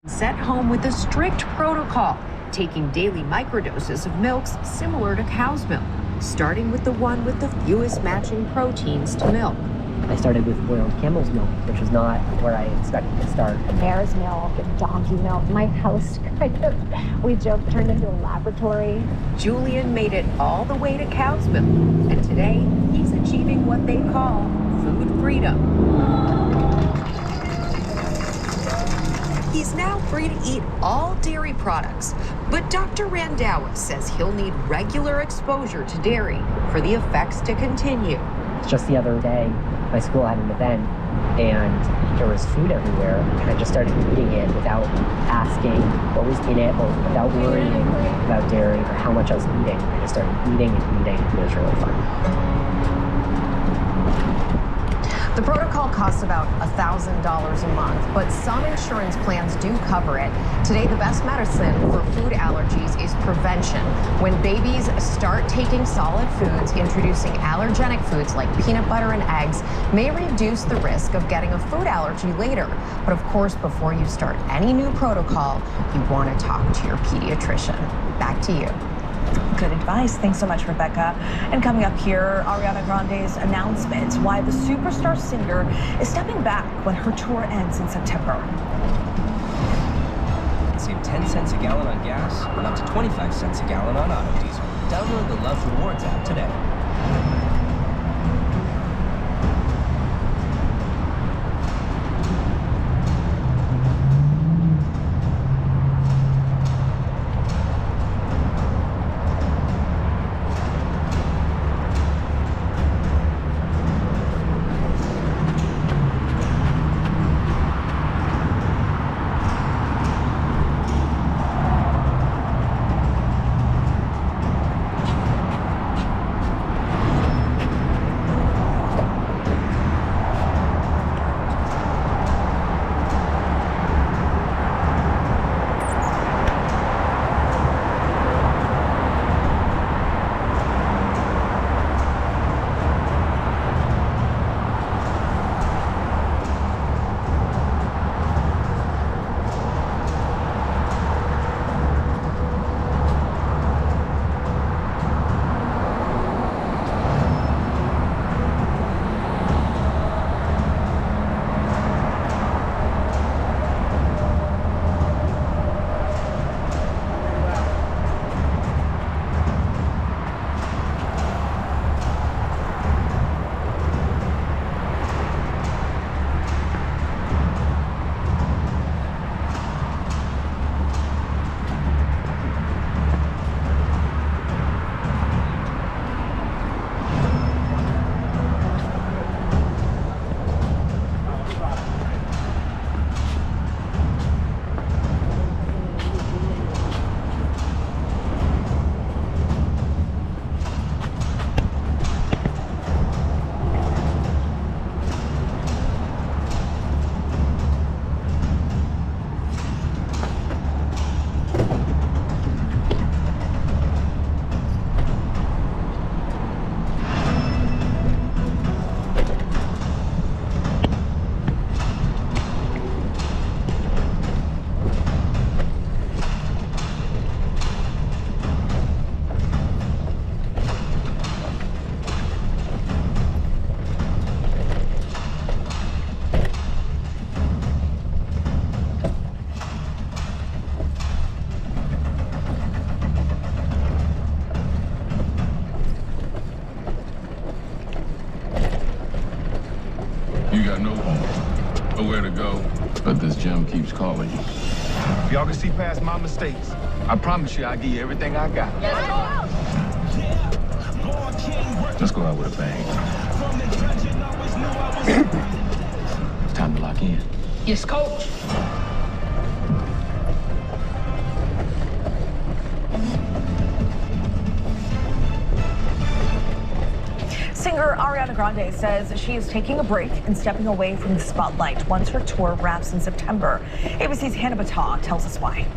Sent home with a strict protocol, taking daily microdoses of milks similar to cow's milk, starting with the one with the fewest matching proteins to milk. I started with boiled camel's milk, which was not where I expected to start. Mare's milk and donkey milk. My house we joke, turned into a laboratory. Julian made it all the way to cow's milk, and today he's achieving what they call food freedom. He's now free to eat all dairy products, but Dr. Randhawa says he'll need regular exposure to dairy for the effects to continue. Just the other day, my school had an event, and there was food everywhere, and I just started eating it without asking what was in it, or without worrying about dairy or how much I was eating. I just started eating and eating, and it was really fun. The protocol costs about $1,000 a month, but some insurance plans do cover it. Today, the best medicine for food allergies is prevention. When babies start taking solid foods, introducing allergenic foods like peanut butter and eggs may reduce the risk of getting a food allergy later. But of course, before you start any new protocol, you want to talk to your pediatrician. Back to you. Good advice. Thanks so much, Rebecca. And coming up here, Ariana Grande's announcement why the superstar singer is stepping back when her tour ends in September. Save 10 cents a gallon on gas and up to 25 cents a gallon on auto diesel. Download the Love Rewards app today. You got no home, nowhere to go, but this gym keeps calling you. If y'all can see past my mistakes, I promise you I'll give you everything I got. Let's go out with a bang. It's time to lock in. Yes, coach. Singer Ariana Grande says she is taking a break and stepping away from the spotlight once her tour wraps in September. ABC's Hannah Battah tells us why.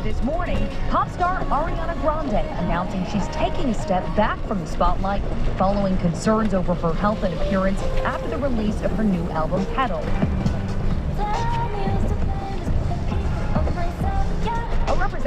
This morning, pop star Ariana Grande announcing she's taking a step back from the spotlight following concerns over her health and appearance after the release of her new album, Petal.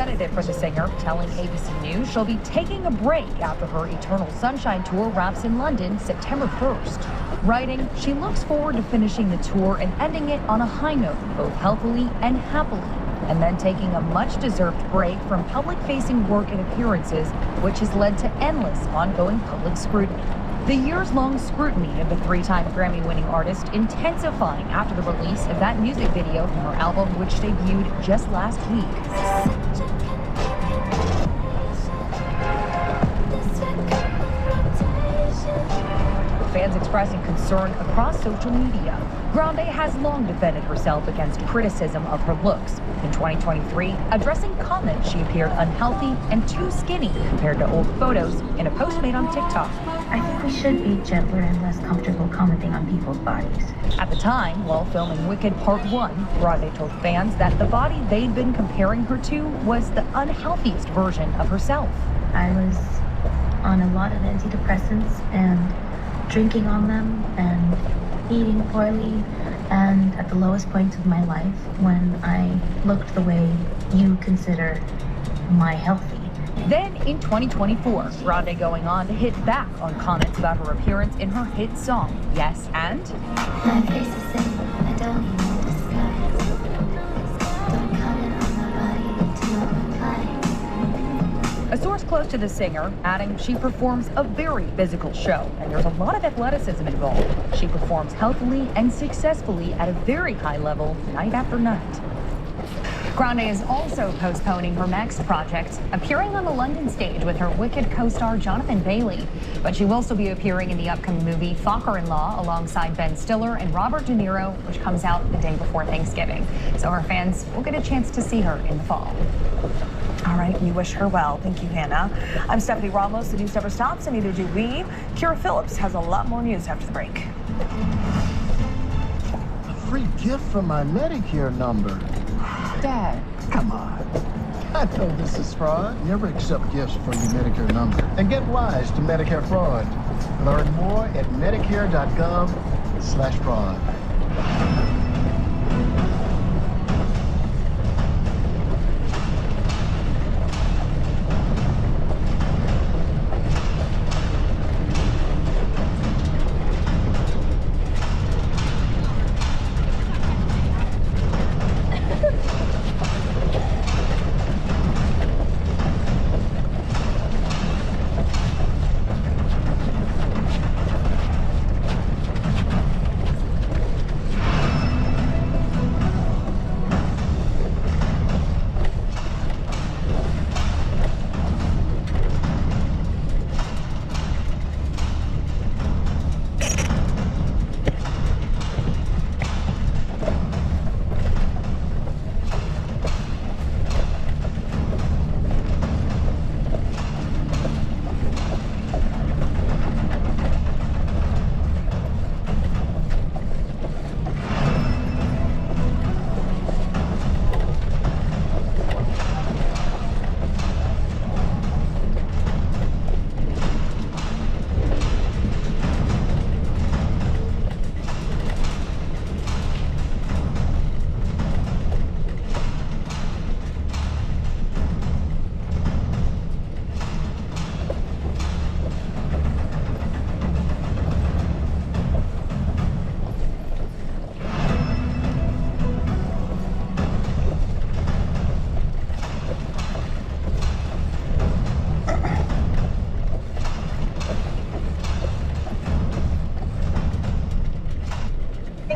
representative for the singer telling ABC News she'll be taking a break after her Eternal Sunshine tour wraps in London September 1st. Writing, she looks forward to finishing the tour and ending it on a high note, both healthily and happily, and then taking a much-deserved break from public-facing work and appearances, which has led to endless ongoing public scrutiny. The years-long scrutiny of the three-time Grammy-winning artist intensifying after the release of that music video from her album, which debuted just last week. Fans expressing concern across social media. Grande has long defended herself against criticism of her looks. In 2023, addressing comments she appeared unhealthy and too skinny compared to old photos in a post made on TikTok. I think we should be gentler and less comfortable commenting on people's bodies. At the time, while filming Wicked Part 1, Grande told fans that the body they'd been comparing her to was the unhealthiest version of herself. I was on a lot of antidepressants and drinking on them and eating poorly, and at the lowest point of my life when I looked the way you consider my healthy. Then in 2024, Grande going on to hit back on comments about her appearance in her hit song, Yes and? My face is simple, I don't even disguise. Don't comment on my body to no reply. A source close to the singer adding she performs a very physical show and there's a lot of athleticism involved. She performs healthily and successfully at a very high level night after night. Grande is also postponing her next project, appearing on the London stage with her Wicked co-star Jonathan Bailey. But she will still be appearing in the upcoming movie Focker-in-Law alongside Ben Stiller and Robert De Niro, which comes out the day before Thanksgiving. So her fans will get a chance to see her in the fall. All right, we wish her well. Thank you, Hannah. I'm Stephanie Ramos. The news never stops, and neither do we. Kira Phillips has a lot more news after the break. A free gift from my Medicare number. Dad, come on. I know this is fraud. Never accept gifts from your Medicare number. And get wise to Medicare fraud. Learn more at medicare.gov/fraud.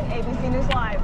ABC News Live.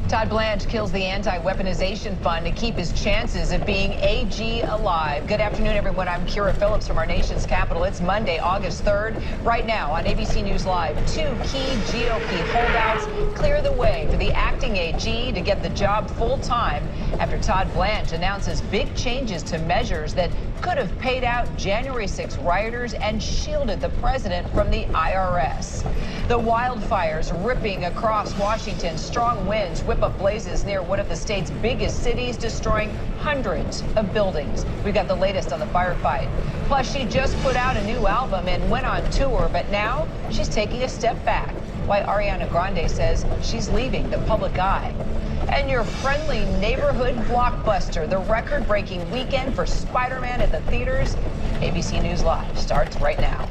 Todd Blanche kills the anti-weaponization fund to keep his chances of being AG alive. Good afternoon, everyone. I'm Kira Phillips from our nation's capital. It's Monday, August 3rd. Right now on ABC News Live, two key GOP holdouts clear the way for the acting AG to get the job full-time after Todd Blanche announces big changes to measures that could have paid out January 6 rioters and shielded the president from the IRS. The wildfires ripping across Washington. Strong winds whip up blazes near one of the state's biggest cities, destroying hundreds of buildings. We've got the latest on the firefight. Plus, she just put out a new album and went on tour, but now she's taking a step back. Why Ariana Grande says she's leaving the public eye. And your friendly neighborhood blockbuster, the record-breaking weekend for Spider-Man at the theaters. ABC News Live starts right now.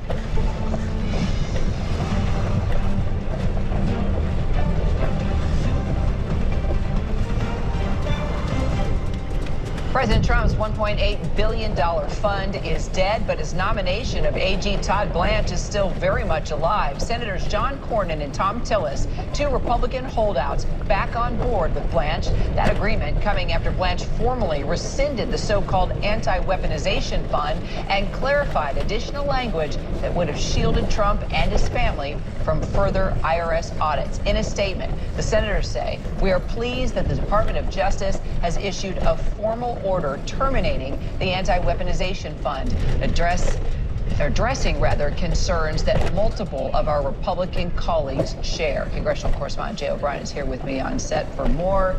President Trump's $1.8 billion fund is dead, but his nomination of AG Todd Blanche is still very much alive. Senators John Cornyn and Tom Tillis, two Republican holdouts, back on board with Blanche. That agreement coming after Blanche formally rescinded the so-called anti-weaponization fund and clarified additional language that would have shielded Trump and his family from further IRS audits. In a statement, the senators say, "We are pleased that the Department of Justice has issued a formal order terminating the anti-weaponization fund, addressing concerns that multiple of our Republican colleagues share." Congressional correspondent Jay O'Brien is here with me on set for more.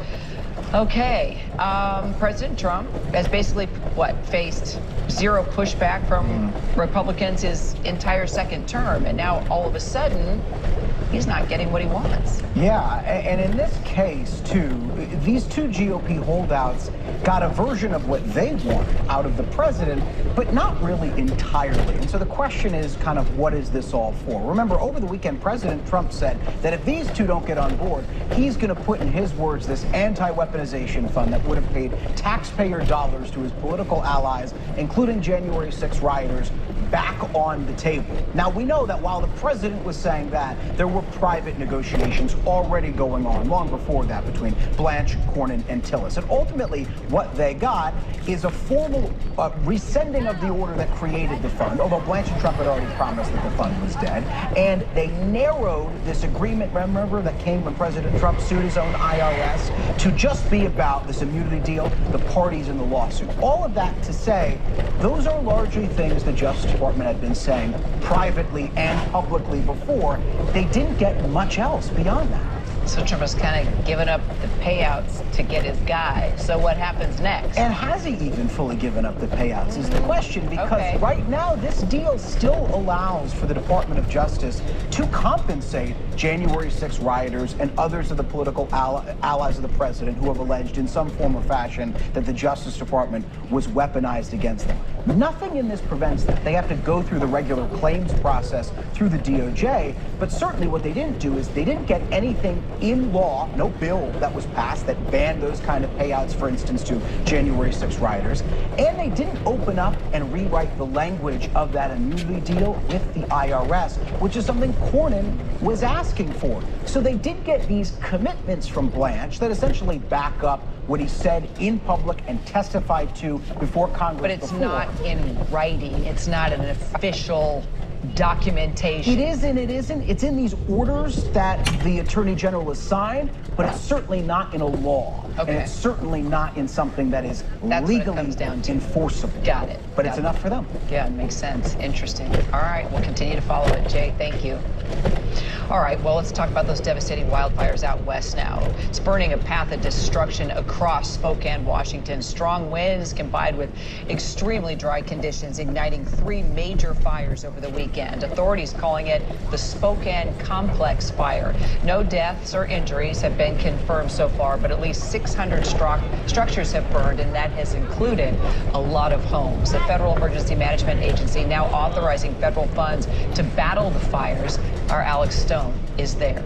Okay, President Trump has basically, faced zero pushback from Republicans his entire second term, and now all of a sudden, he's not getting what he wants. Yeah, and in this case, too, these two GOP holdouts got a version of what they want out of the president, but not really entirely. And so the question is kind of, what is this all for? Remember, over the weekend, President Trump said that if these two don't get on board, he's going to put, in his words, this anti-weaponization fund that would have paid taxpayer dollars to his political allies, including January 6 rioters, back on the table. Now, we know that while the president was saying that, there were private negotiations already going on long before that between Blanche, Cornyn, and Tillis. And ultimately, what they got is a formal rescinding of the order that created the fund, although Blanche and Trump had already promised that the fund was dead. And they narrowed this agreement, remember, that came when President Trump sued his own IRS, to just be about this immunity deal, the parties in the lawsuit. All of that to say, those are largely things the Justice Department had been saying privately and publicly before. They didn't get much else beyond that. So Trump has kind of given up the payouts to get his guy. So what happens next? And has he even fully given up the payouts is the question, because right now this deal still allows for the Department of Justice to compensate January 6 rioters and others of the political allies of the president who have alleged in some form or fashion that the Justice Department was weaponized against them. Nothing in this prevents that. They have to go through the regular claims process through the DOJ, but certainly what they didn't do is they didn't get anything in law, no bill that was passed that banned those kind of payouts, for instance, to January 6 rioters, and they didn't open up and rewrite the language of that immunity deal with the IRS, which is something Cornyn was asking for. So they did get these commitments from Blanche that essentially back up what he said in public and testified to before Congress. But it's not in writing. It's not an official documentation. It is and it isn't. It's in these orders that the Attorney General has signed, but it's certainly not in a law. Okay. And it's certainly not in something that is legally enforceable. Got it. But it's enough for them. Yeah, it makes sense. Interesting. All right, we'll continue to follow it. Jay, thank you. All right, well, let's talk about those devastating wildfires out west now. It's burning a path of destruction across Spokane, Washington. Strong winds combined with extremely dry conditions igniting 3 major fires over the weekend. Authorities calling it the Spokane Complex Fire. No deaths or injuries have been confirmed so far, but at least 600 structures have burned, and that has included a lot of homes. The Federal Emergency Management Agency now authorizing federal funds to battle the fires. Our Alex Stone is there.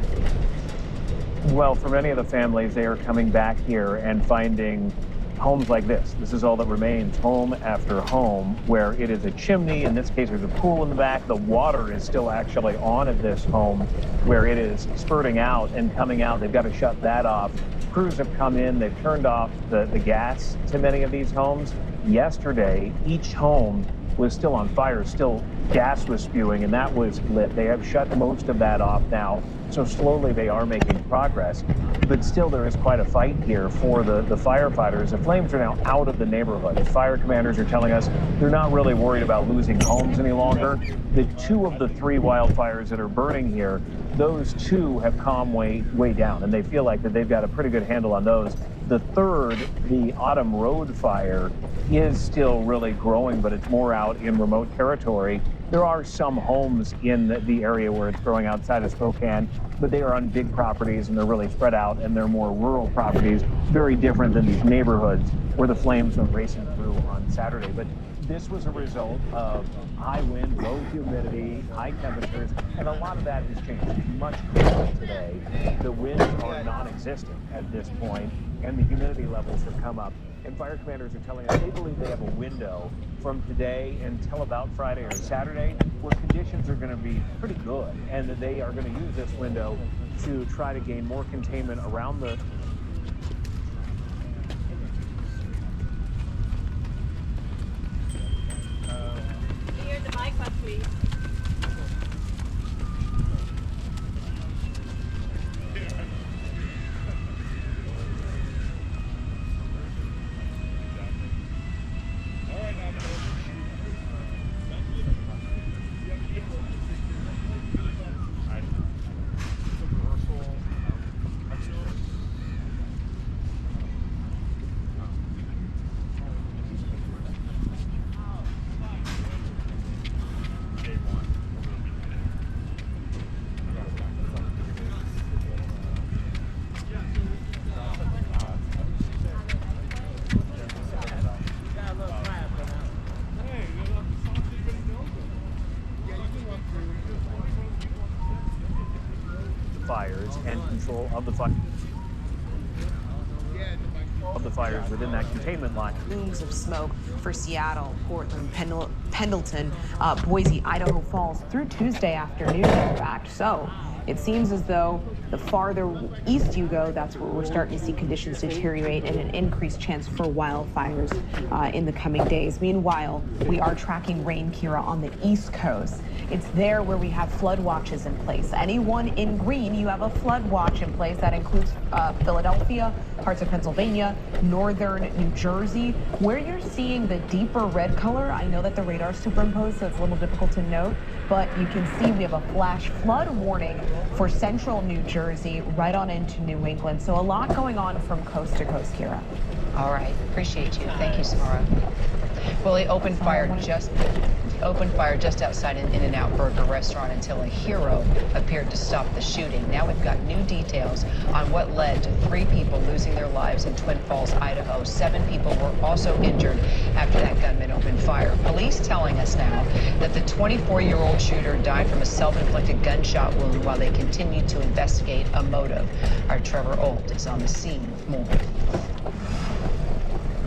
Well, for many of the families, they are coming back here and finding homes like this. This is all that remains, home after home, where it is a chimney. In this case, there's a pool in the back. The water is still actually on at this home, where it is spurting out and coming out. They've got to shut that off. Crews have come in. They've turned off the gas to many of these homes. Yesterday, each home was still on fire, still gas was spewing, and that was lit. They have shut most of that off now. So slowly they are making progress, but still there is quite a fight here for the firefighters. The flames are now out of the neighborhood. The fire commanders are telling us they're not really worried about losing homes any longer. The 2 of the 3 wildfires that are burning here, those 2 have calmed way down, and they feel like that they've got a pretty good handle on those. The 3rd, the Autumn Road fire, is still really growing, but it's more out in remote territory. There are some homes in the area where it's growing outside of Spokane, but they are on big properties and they're really spread out, and they're more rural properties, very different than these neighborhoods where the flames went racing through on Saturday. But this was a result of high wind, low humidity, high temperatures, and a lot of that has changed. It's much cooler today. The winds are non-existent at this point, and the humidity levels have come up. And fire commanders are telling us they believe they have a window from today until about Friday or Saturday where conditions are going to be pretty good, and that they are going to use this window to try to gain more containment around the please. fires and control of the fires within that containment line. Plumes of smoke for Seattle, Portland, Pendleton, Boise, Idaho Falls through Tuesday afternoon, in fact. So it seems as though the farther east you go, that's where we're starting to see conditions deteriorate and an increased chance for wildfires in the coming days. Meanwhile, we are tracking rain, Kira, on the East Coast. It's there where we have flood watches in place. Anyone in green, you have a flood watch in place. That includes Philadelphia, parts of Pennsylvania, northern New Jersey. Where you're seeing the deeper red color, I know that the radar's superimposed, so it's a little difficult to note, but you can see we have a flash flood warning for central New Jersey right on into New England. So a lot going on from coast to coast, Kira. All right, appreciate you. Thank you, Samara. Well, they opened fire just outside an In-N-Out burger restaurant until a hero appeared to stop the shooting. Now we've got new details on what led to 3 people losing their lives in Twin Falls, Idaho. 7 people were also injured after that gunman opened fire. Police telling us now that the 24-year-old shooter died from a self-inflicted gunshot wound while they continue to investigate a motive. Our Trevor Olt is on the scene with more.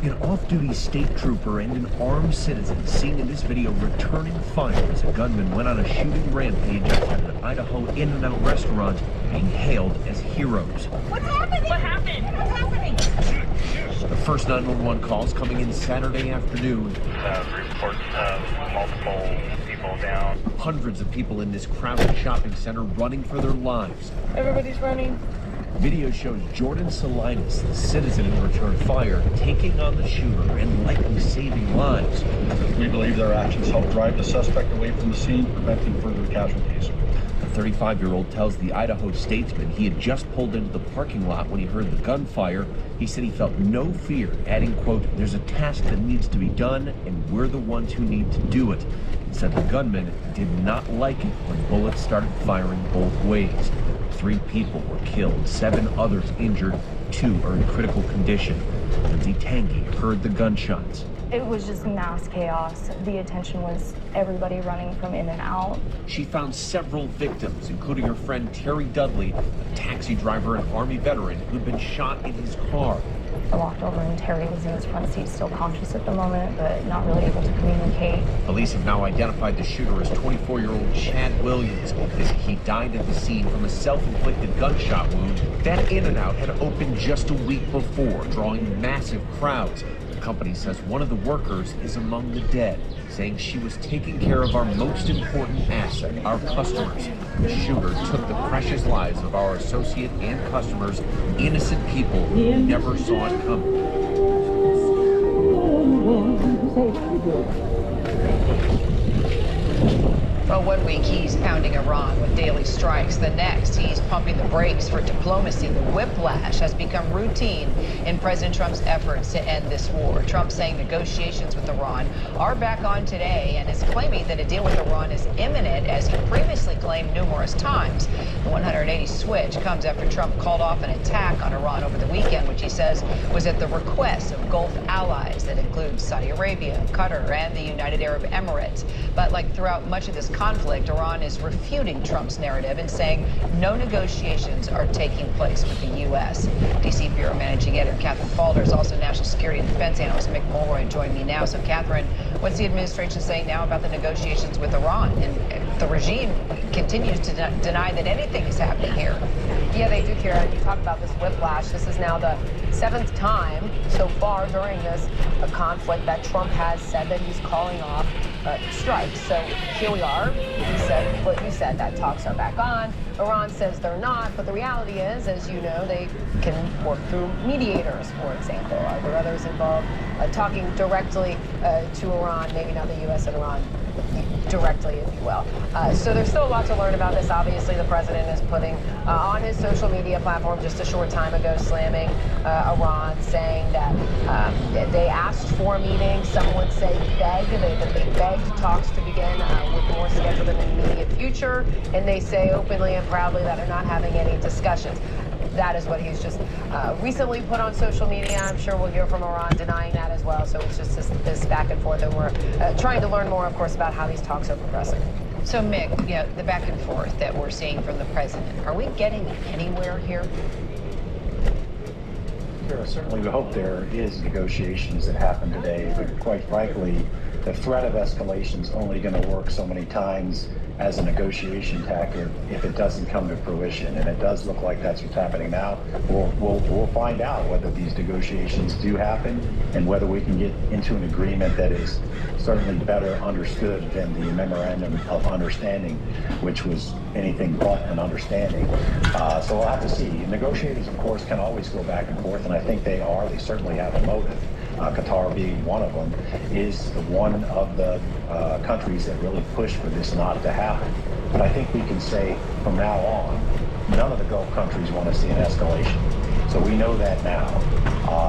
An off-duty state trooper and an armed citizen seen in this video returning fire as a gunman went on a shooting rampage at an Idaho In-N-Out restaurant, being hailed as heroes. What's happening? What happened? What's happening? The first 911 calls coming in Saturday afternoon. Reports of multiple people down. Hundreds of people in this crowded shopping center running for their lives. Everybody's running. Video shows Jordan Salinas, the citizen who returned fire, taking on the shooter and likely saving lives. We believe their actions helped drive the suspect away from the scene, preventing further casualties. The 35-year-old tells the Idaho Statesman he had just pulled into the parking lot when he heard the gunfire. He said he felt no fear, adding, quote, "There's a task that needs to be done, and we're the ones who need to do it." He said the gunman did not like it when bullets started firing both ways. 3 people were killed, 7 others injured, 2 are in critical condition. Lindsay Tangy heard the gunshots. It was just mass chaos. The attention was everybody running from In-N-Out. She found several victims, including her friend Terry Dudley, a taxi driver and Army veteran who'd been shot in his car. I walked over and Terry was in his front seat, still conscious at the moment, but not really able to communicate. Police have now identified the shooter as 24-year-old Chad Williams. He died at the scene from a self-inflicted gunshot wound. That In-N-Out had opened just a week before, drawing massive crowds. The company says one of the workers is among the dead, saying she was taking care of our most important asset, our customers. The shooter took the precious lives of our associate and customers, innocent people who never saw it coming. Well, 1 week he's pounding Iran with daily strikes. The next, he's pumping the brakes for diplomacy. The whiplash has become routine in President Trump's efforts to end this war. Trump saying negotiations with Iran are back on today and is claiming that a deal with Iran is imminent, as he previously claimed numerous times. The 180 switch comes after Trump called off an attack on Iran over the weekend, which he says was at the request of Gulf allies that include Saudi Arabia, Qatar, and the United Arab Emirates. But like throughout much of this conflict, Iran is refuting Trump's narrative and saying no negotiations are taking place with the U.S. D.C. Bureau Managing Editor Catherine Falders, also National Security and Defense Analyst Mick Mulroy join me now. So, Catherine, what's the administration saying now about the negotiations with Iran? And the regime continues to deny that anything is happening here. Yeah, they do, Kira. And you talk about this whiplash. This is now the 7th time so far during this conflict that Trump has said that he's calling off strikes. So here we are. He said what you said, that talks are back on. Iran says they're not. But the reality is, as you know, they can work through mediators, for example. Are there others involved talking directly to Iran, maybe not the U.S. and Iran directly, if you will. So there's still a lot to learn about this. Obviously, the president is putting on his social media platform just a short time ago, slamming Iran, saying that they asked for a meeting. Some would say begged. They begged talks to begin with more scheduled in the immediate future. And they say openly and proudly that they're not having any discussions. That is what he's just recently put on social media. I'm sure we'll hear from Iran denying that as well. So it's just this back and forth, and we're trying to learn more, of course, about how these talks are progressing. So, Mick, the back and forth that we're seeing from the president, are we getting anywhere here? Sure, certainly we hope there is negotiations that happen today, but quite frankly, the threat of escalation is only going to work so many times as a negotiation tactic if it doesn't come to fruition. And it does look like that's what's happening now. We'll find out whether these negotiations do happen and whether we can get into an agreement that is certainly better understood than the memorandum of understanding, which was anything but an understanding. So we'll have to see. Negotiators, of course, can always go back and forth, and I think they are. They certainly have a motive. Qatar being one of them, is one of the countries that really pushed for this not to happen. But I think we can say from now on, none of the Gulf countries want to see an escalation. So we know that now.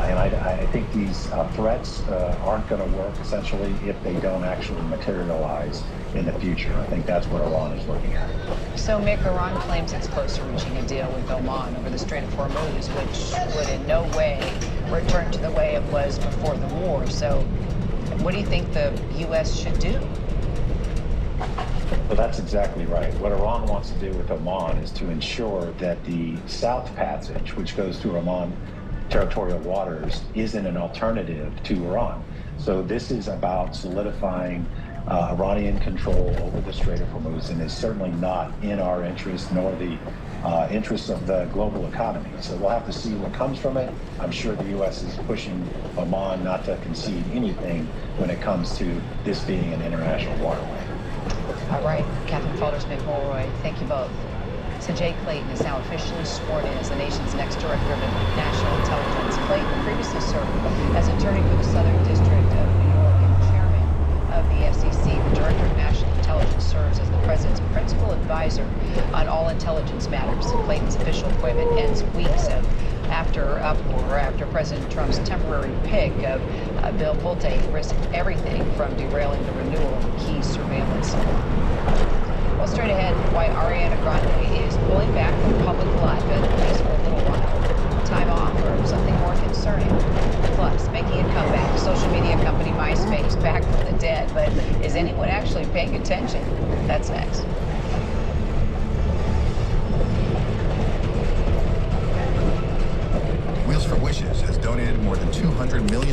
And I think these threats aren't going to work, essentially, if they don't actually materialize in the future. I think that's what Iran is looking at. So, Mick, Iran claims it's close to reaching a deal with Oman over the Strait of Hormuz, which would in no way return to the way it was before the war. So what do you think the U.S. should do? Well, that's exactly right. What Iran wants to do with Oman is to ensure that the South Passage, which goes through Oman territorial waters, isn't an alternative to Iran. So this is about solidifying Iranian control over the Strait of Hormuz, and is certainly not in our interest nor the interests of the global economy. So we'll have to see what comes from it. I'm sure the U.S. is pushing Oman not to concede anything when it comes to this being an international waterway. All right, Catherine Falders, Mick Mulroy, thank you both. So Jay Clayton is now officially sworn in as the nation's next director of national intelligence. Clayton previously served as attorney for the Southern District of New York and chairman of the FCC. The director of national intelligence serves as the president's principal advisor on all intelligence matters. Clayton's official appointment ends weeks after uproar after President Trump's temporary pick of Bill Pulte risked everything from derailing the renewal of key surveillance. Well, straight ahead, why Ariana Grande is pulling back from public life, at least for a little while. Time off or something more concerning. Plus, making a comeback, social media company MySpace back from the dead. But is anyone actually paying attention? That's next. Wheels for Wishes has donated more than $200 million